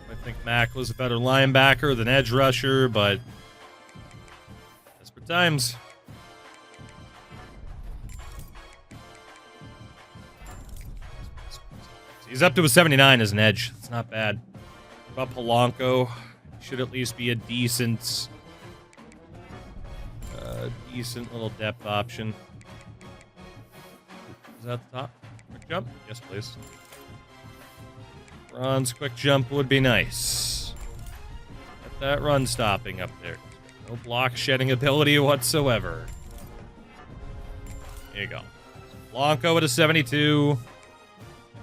I think Mac was a better linebacker than edge rusher, but desperate times. He's up to a 79 as an edge. It's not bad. What about Polanco? Should at least be a decent decent little depth option. Is that the top? Quick jump? Yes, please. Ron's quick jump would be nice. Get that run stopping up there. No block shedding ability whatsoever. There you go. Blanco at a 72.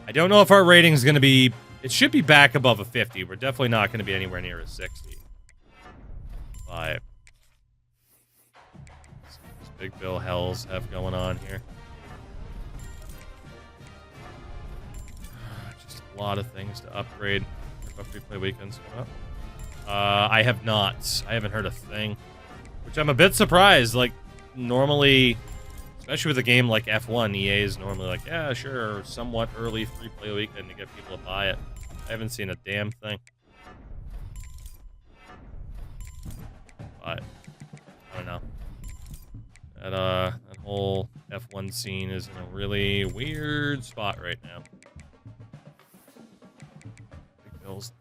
I don't know if our rating's going to be... It should be back above a 50. We're definitely not going to be anywhere near a 60. But... These big Bill Hells have going on here. Just a lot of things to upgrade. Free play weekends coming up. I have not. I haven't heard a thing. Which I'm a bit surprised. Like, normally... Especially with a game like F1, EA is normally like, yeah, sure, somewhat early free play weekend to get people to buy it. I haven't seen a damn thing. But, I don't know. That whole F1 scene is in a really weird spot right now. Big bills.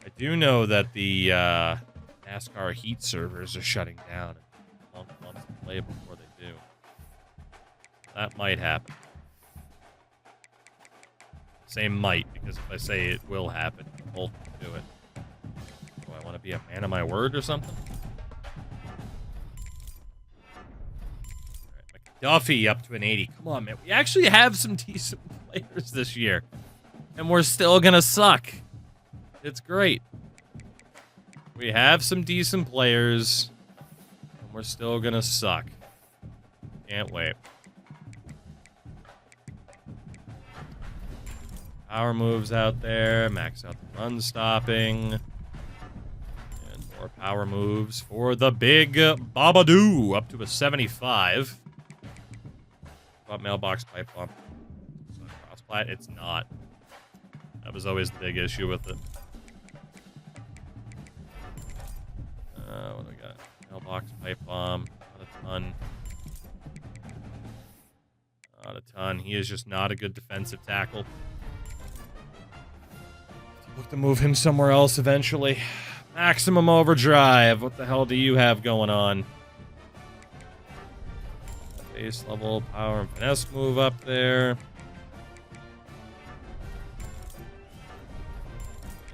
I do know that the NASCAR Heat servers are shutting down. Months to play before they do. That might happen. Say might, because if I say it will happen, we'll do it. Do I want to be a man of my word or something? Alright, McDuffie up to an 80. Come on, man. We actually have some decent players this year. And we're still gonna suck. It's great. We have some decent players. We're still gonna suck. Can't wait. Power moves out there. Max out the run stopping. And more power moves for the big Babadoo. Up to a 75. About mailbox pipe bomb. Cross plat? It's not. That was always the big issue with it. What do we got? Mailbox pipe bomb. Not a ton. Not a ton. He is just not a good defensive tackle. Look to move him somewhere else eventually. Maximum overdrive. What the hell do you have going on? Base level power and finesse move up there.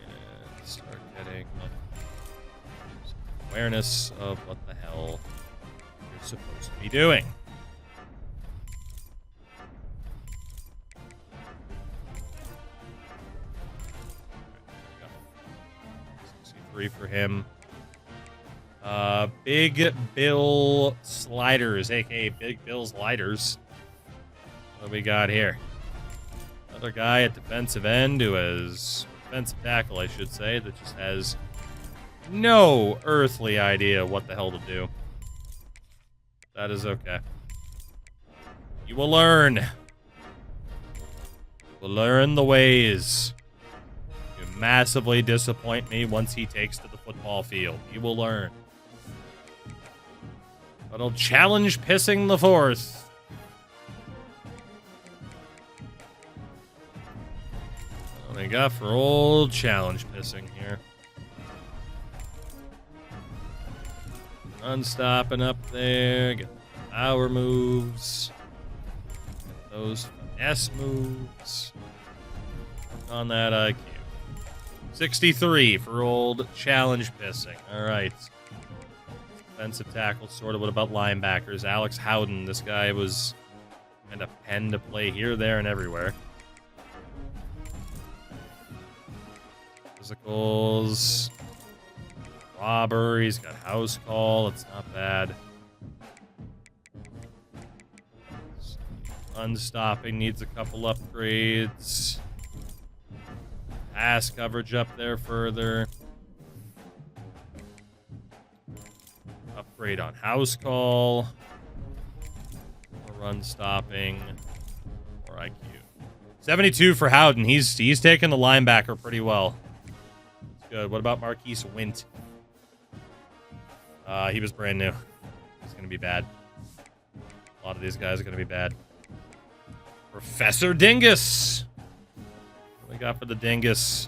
And start getting awareness of what the hell you're supposed to be doing. Right, 63 for him. Big Bill Sliders, aka Big Bill's Lighters. What do we got here? Another guy at defensive end who has defensive tackle, I should say, that just has no earthly idea what the hell to do. That is okay. You will learn. You will learn the ways. You massively disappoint me once he takes to the football field. You will learn. But I'll challenge pissing the fourth. What do we got for old challenge pissing here? Unstopping up there. Get the power moves. Get those finesse moves. On that IQ. 63 for old challenge pissing. All right. Defensive tackle, sort of. What about linebackers? Alex Howden. This guy was kind of penned to play here, there, and everywhere. Physicals. Robber, he's got house call, it's not bad. Unstopping needs a couple upgrades. Pass coverage up there further. Upgrade on house call. More run stopping. More IQ. 72 for Howden. He's taking the linebacker pretty well. That's good. What about Marquise Wint? He was brand new. He's going to be bad. A lot of these guys are going to be bad. Professor Dingus. What do we got for the Dingus?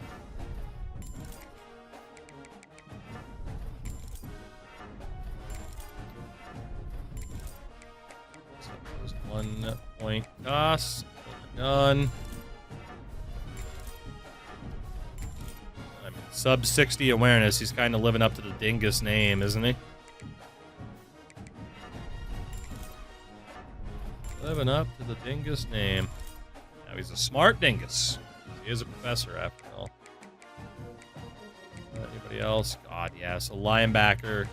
1 point cost. Done. I mean, sub 60 awareness. He's kind of living up to the dingus name, isn't he? Living up to the dingus name. Now he's a smart dingus. He is a professor after all. Anybody else? God, yeah. So linebacker.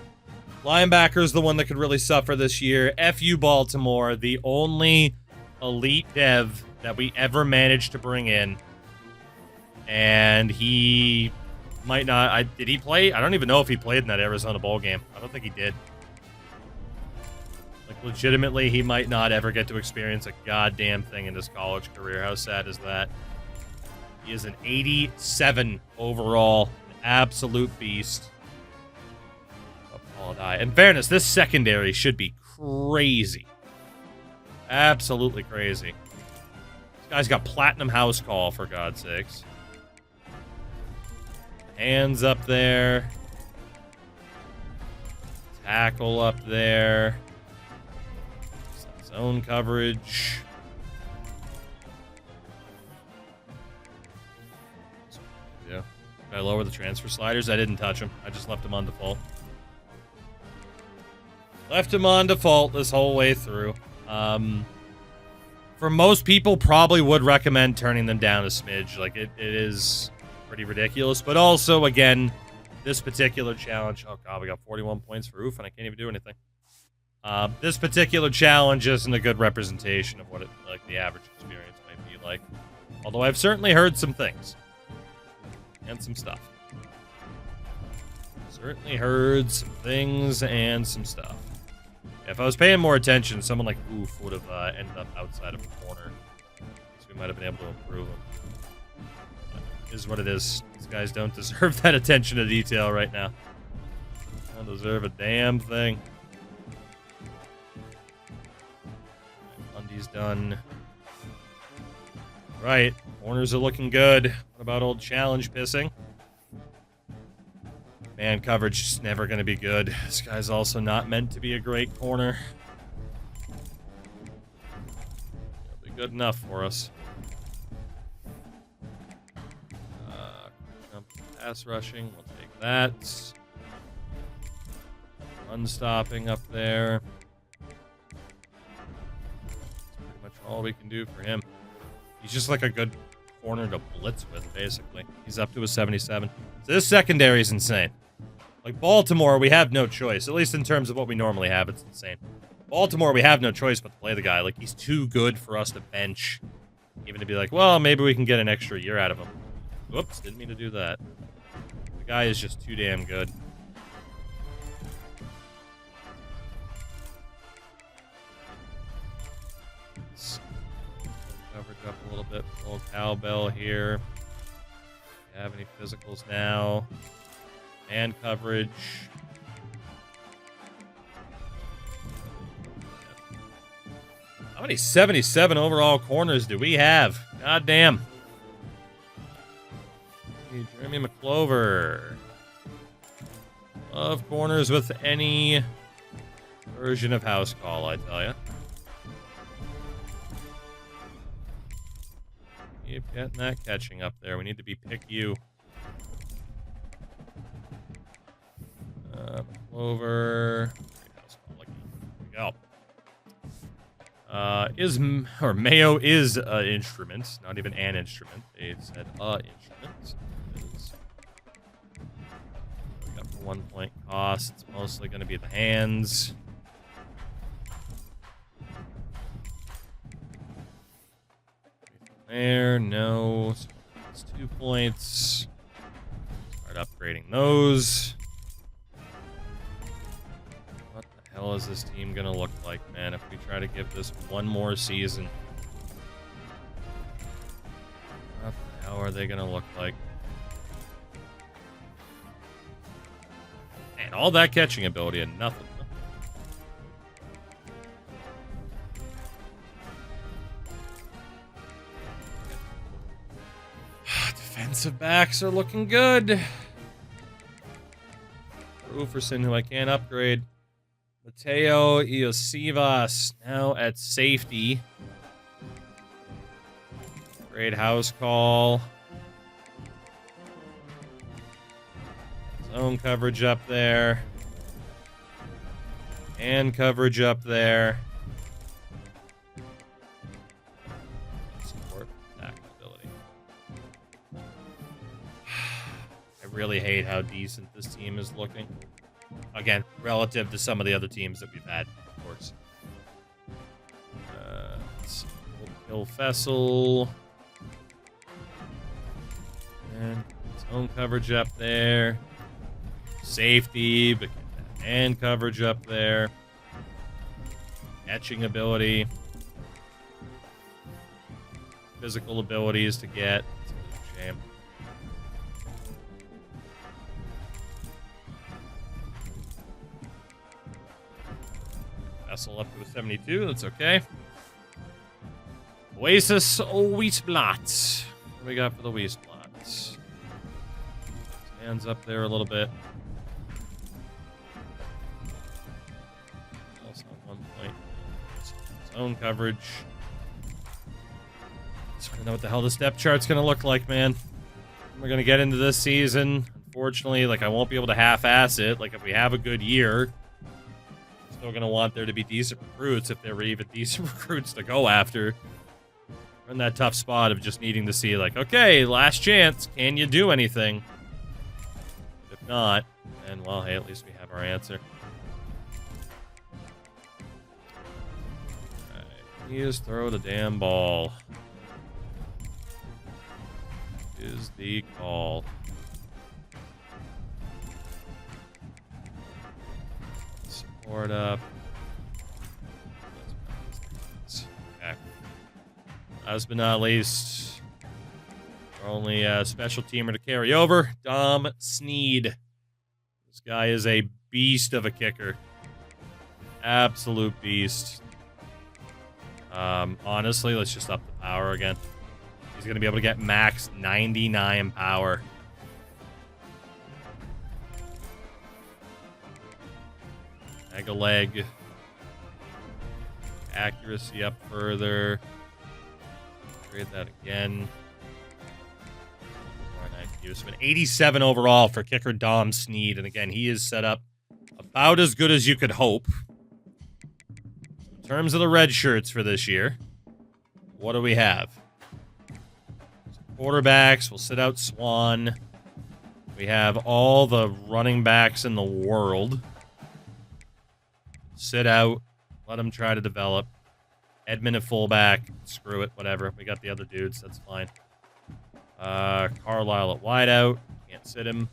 Linebacker's the one that could really suffer this year. FU Baltimore, the only elite dev that we ever managed to bring in. And he might not... did he play? I don't even know if he played in that Arizona bowl game. I don't think he did. Like, legitimately, he might not ever get to experience a goddamn thing in his college career. How sad is that? He is an 87 overall. An absolute beast. In fairness, this secondary should be crazy. Absolutely crazy. This guy's got platinum house call, for God's sakes. Hands up there. Tackle up there. Zone coverage. Yeah. Did I lower the transfer sliders? I didn't touch them. I just left them on default. Left him on default this whole way through. For most people, probably would recommend turning them down a smidge. Like, it is pretty ridiculous. But also, again, this particular challenge... Oh, God, we got 41 points for Oof, and I can't even do anything. This particular challenge isn't a good representation of what it, like, the average experience might be like. Although I've certainly heard some things. And some stuff. Certainly heard some things and some stuff. If I was paying more attention, someone like Oof would have ended up outside of the corner. So we might have been able to improve him. But it is what it is. These guys don't deserve that attention to detail right now. Don't deserve a damn thing. Lundy's done. Right. Corners are looking good. What about old challenge pissing? Man, coverage is never going to be good. This guy's also not meant to be a great corner. It'll be good enough for us. Jump pass rushing. We'll take that. Run stopping up there. That's pretty much all we can do for him. He's just like a good corner to blitz with, basically. He's up to a 77. So this secondary is insane. Like, Baltimore, we have no choice. At least in terms of what we normally have, it's insane. Baltimore, we have no choice but to play the guy. Like, he's too good for us to bench. Even to be like, well, maybe we can get an extra year out of him. Whoops, didn't mean to do that. The guy is just too damn good. Let's coverage up a little bit. Old cowbell here. Do you have any physicals now? And coverage. How many 77 overall corners do we have? God damn. Jeremy McClover. Love corners with any version of house call, I tell ya. Keep getting that catching up there. We need to be pick you. Over. There we go. Mayo is an instrument, not even an instrument. They said instrument. We got for 1 point cost. It's mostly going to be the hands. There, no. So it's 2 points. Start upgrading those. What the hell is this team gonna look like, man, if we try to give this one more season? What the hell are they gonna look like? Man, all that catching ability and nothing. Defensive backs are looking good. Ooferson, who I can't upgrade. Mateo Iosivas now at safety. Great house call. Zone coverage up there. And coverage up there. Support attack ability. I really hate how decent this team is looking. Again, relative to some of the other teams that we've had, of course. Kill Fessel. And zone coverage up there. Safety, but and coverage up there. Etching ability. Physical abilities to get. It's a shame. Vessel up to a 72. That's okay. Oasis Wheatblatt. What do we got for the Wheatblatt? Hands up there a little bit. Also on 1 point. Zone coverage. Just want to know what the hell this depth chart's going to look like, man. We're going to get into this season. Unfortunately, like, I won't be able to half-ass it. Like, if we have a good year, I'm still going to want there to be decent recruits, if there were even decent recruits to go after. We're in that tough spot of just needing to see, like, okay, last chance. Can you do anything? If not, then, well, hey, at least we have our answer. Alright, please throw the damn ball. Is the call. Support up. Okay. Last but not least, our only special teamer to carry over, Dom Sneed. This guy is a beast of a kicker. Absolute beast. Honestly, let's just up the power again. He's going to be able to get max 99 power. Mega leg. Accuracy up further. Trade that again. So an 87 overall for kicker Dom Sneed. And again, he is set up about as good as you could hope. In terms of the red shirts for this year, what do we have? Quarterbacks, we'll sit out Swan. We have all the running backs in the world. Sit out. Let them try to develop. Edmund at fullback. Screw it, whatever. We got the other dudes, that's fine. Carlisle at wideout. Can't sit him.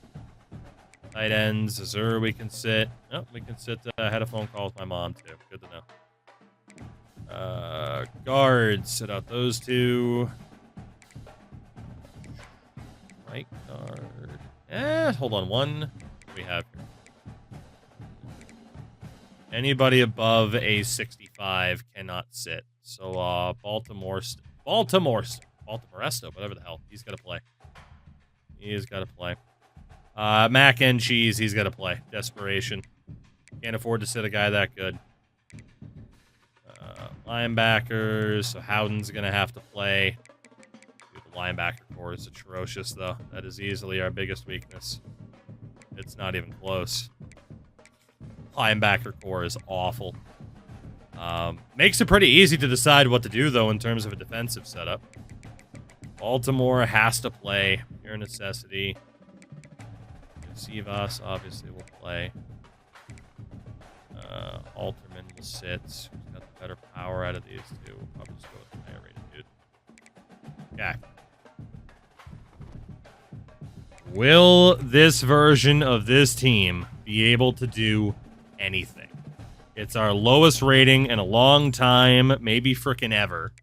Tight ends. Azur we can sit. Oh, we can sit. I had a phone call with my mom, too. Good to know. Guards. Sit out those two. Right guard. Hold on. One we have here. Anybody above a 65 cannot sit. So Baltimoresto, whatever the hell. He's got to play. He's got to play. Mac and Cheese, he's got to play. Desperation. Can't afford to sit a guy that good. Linebackers, so Howden's going to have to play. The linebacker core is atrocious, though. That is easily our biggest weakness. It's not even close. Linebacker core is awful. Makes it pretty easy to decide what to do, though, in terms of a defensive setup. Baltimore has to play. Pure necessity. Sivas obviously will play. Alterman will sit. Who's got the better power out of these two? We'll probably just go with the higher rated dude. Okay. Will this version of this team be able to do anything? It's our lowest rating in a long time, maybe frickin' ever.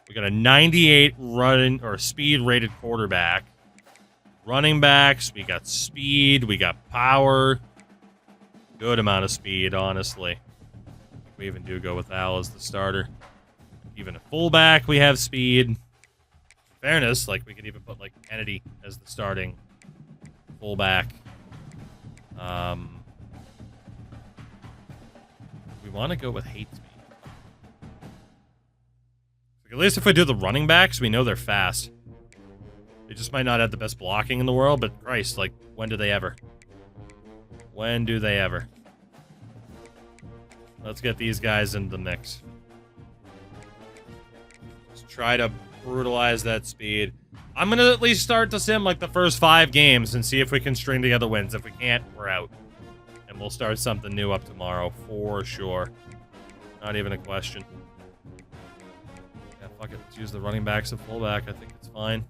We got a 98 running or speed rated quarterback. Running backs, we got speed, we got power. Good amount of speed, honestly. We even do go with Al as the starter. Even a fullback, we have speed. In fairness, like, we could even put, like, Kennedy as the starting fullback. want to go with hate speed. Like, at least if we do the running backs, we know they're fast. They just might not have the best blocking in the world, but Christ, like, when do they ever? When do they ever? Let's get these guys into the mix. Let's try to brutalize that speed. I'm going to at least start to sim like the first 5 games and see if we can string together wins. If we can't, we're out. And we'll start something new up tomorrow, for sure. Not even a question. Yeah, fuck it. Let's use the running backs at fullback. I think it's fine.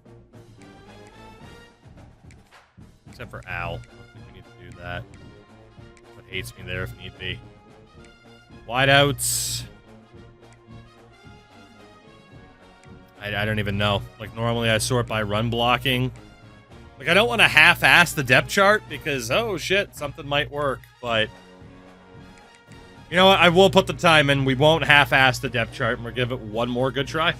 Except for Al. I don't think we need to do that. But hates me there if need be. Wideouts. I don't even know. Like, normally I sort by run blocking. Like, I don't want to half-ass the depth chart because, oh shit, something might work. But, you know what? I will put the time in. We won't half-ass the depth chart and we'll give it one more good try.